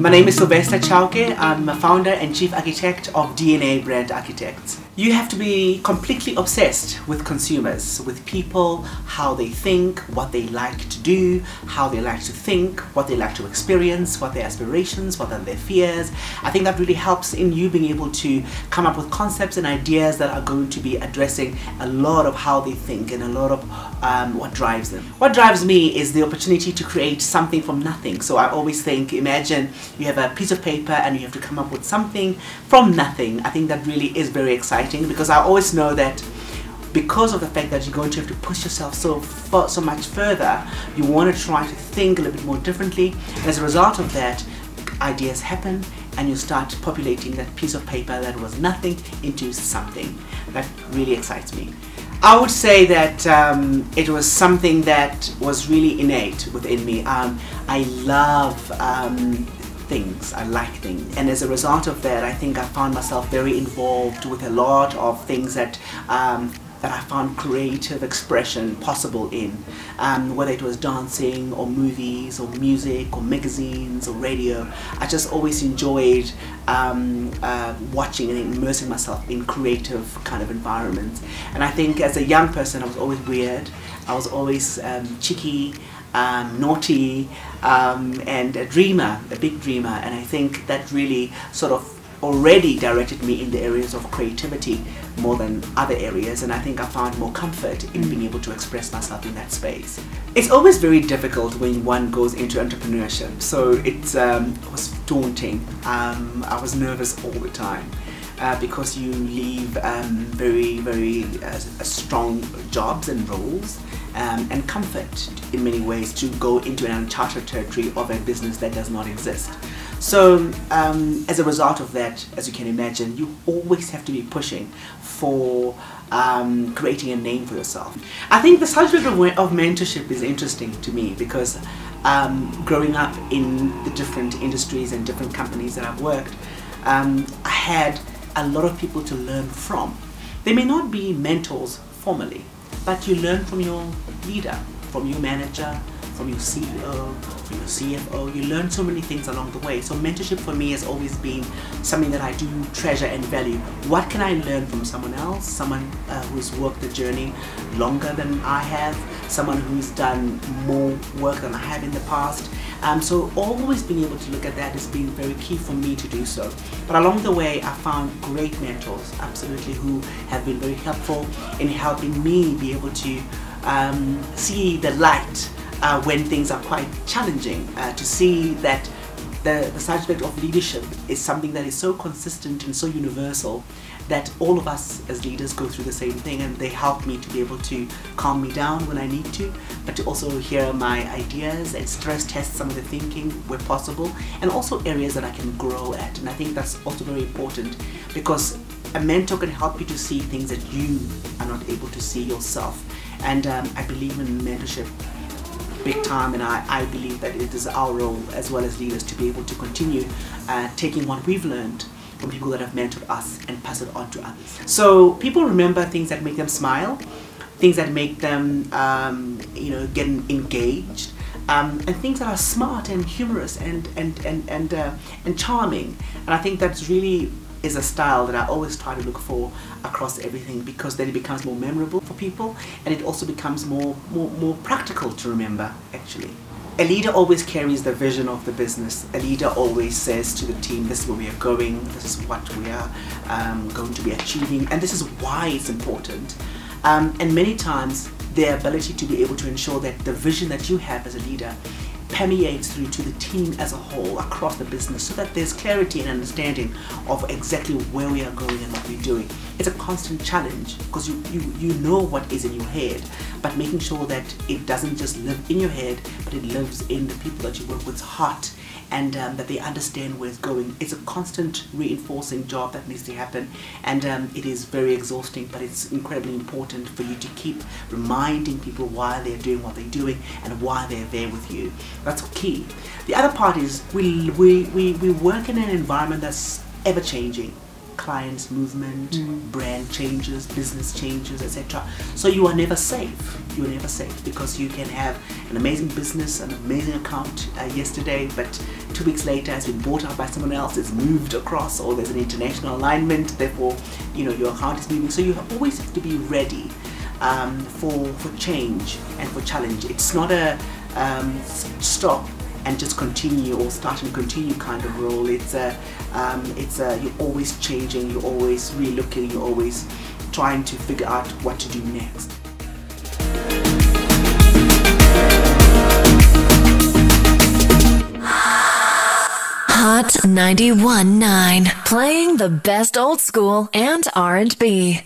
My name is Sylvester Chauke. I'm a founder and chief architect of DNA Brand Architects. You have to be completely obsessed with consumers, with people, how they think, what they like to do, how they like to think, what they like to experience, what their aspirations, what are their fears. I think that really helps in you being able to come up with concepts and ideas that are going to be addressing a lot of how they think and a lot of what drives them. What drives me is the opportunity to create something from nothing. So I always think, imagine you have a piece of paper and you have to come up with something from nothing. I think that really is very exciting, because I always know that because of the fact that you're going to have to push yourself so much further, you want to try to think a little bit more differently. And as a result of that, ideas happen and you start populating that piece of paper that was nothing into something. That really excites me. I would say that it was something that was really innate within me. I love things, I like things, and as a result of that, I think I found myself very involved with a lot of things that that I found creative expression possible in, whether it was dancing or movies or music or magazines or radio. I just always enjoyed watching and immersing myself in creative kind of environments. And I think as a young person I was always weird, I was always cheeky, naughty, and a dreamer, a big dreamer, and I think that really sort of already directed me in the areas of creativity more than other areas, and I think I found more comfort in being able to express myself in that space. It's always very difficult when one goes into entrepreneurship, so it was daunting. I was nervous all the time. Because you leave very strong jobs and roles and comfort in many ways to go into an uncharted territory of a business that does not exist. So as a result of that, as you can imagine, you always have to be pushing for creating a name for yourself. I think the subject of mentorship is interesting to me because growing up in the different industries and different companies that I've worked, I had a lot of people to learn from. They may not be mentors formally, but you learn from your leader, from your manager, from your CEO, from your CFO. You learn so many things along the way. So mentorship for me has always been something that I do treasure and value. What can I learn from someone else? Someone who's worked the journey longer than I have, someone who's done more work than I have in the past. So always being able to look at that has been very key for me to do so. But along the way, I found great mentors, absolutely, who have been very helpful in helping me be able to see the light when things are quite challenging, to see that the subject of leadership is something that is so consistent and so universal that all of us as leaders go through the same thing, and they help me to be able to calm me down when I need to, but to also hear my ideas and stress test some of the thinking where possible, and also areas that I can grow at. And I think that's also very important, because a mentor can help you to see things that you are not able to see yourself. And I believe in mentorship big time, and I believe that it is our role as well as leaders to be able to continue taking what we've learned from people that have mentored us and pass it on to others. So people remember things that make them smile, things that make them get engaged, and things that are smart and humorous and charming. And I think that's really is a style that I always try to look for across everything, because then it becomes more memorable for people, and it also becomes more practical to remember, actually. A leader always carries the vision of the business. A leader always says to the team, this is where we are going, this is what we are going to be achieving, and this is why it's important. And many times their ability to be able to ensure that the vision that you have as a leader permeates through to the team as a whole across the business, so that there's clarity and understanding of exactly where we are going and what we're doing. It's a constant challenge, because you know what is in your head, but making sure that it doesn't just live in your head, but it lives in the people that you work with's heart, and that they understand where it's going. It's a constant reinforcing job that needs to happen, and it is very exhausting, but it's incredibly important for you to keep reminding people why they're doing what they're doing and why they're there with you. That's key. The other part is we work in an environment that's ever changing. clients movement, brand changes, business changes, etc. So you are never safe. You are never safe because you can have an amazing business, an amazing account yesterday, but 2 weeks later it's been bought out by someone else, it's moved across, or there's an international alignment, therefore your account is moving. So you always have to be ready for change and for challenge. It's not a stop and just continue, or start and continue kind of role. It's you're always changing, you're always re-looking, you're always trying to figure out what to do next. Hot 91.9, playing the best old school and R&B.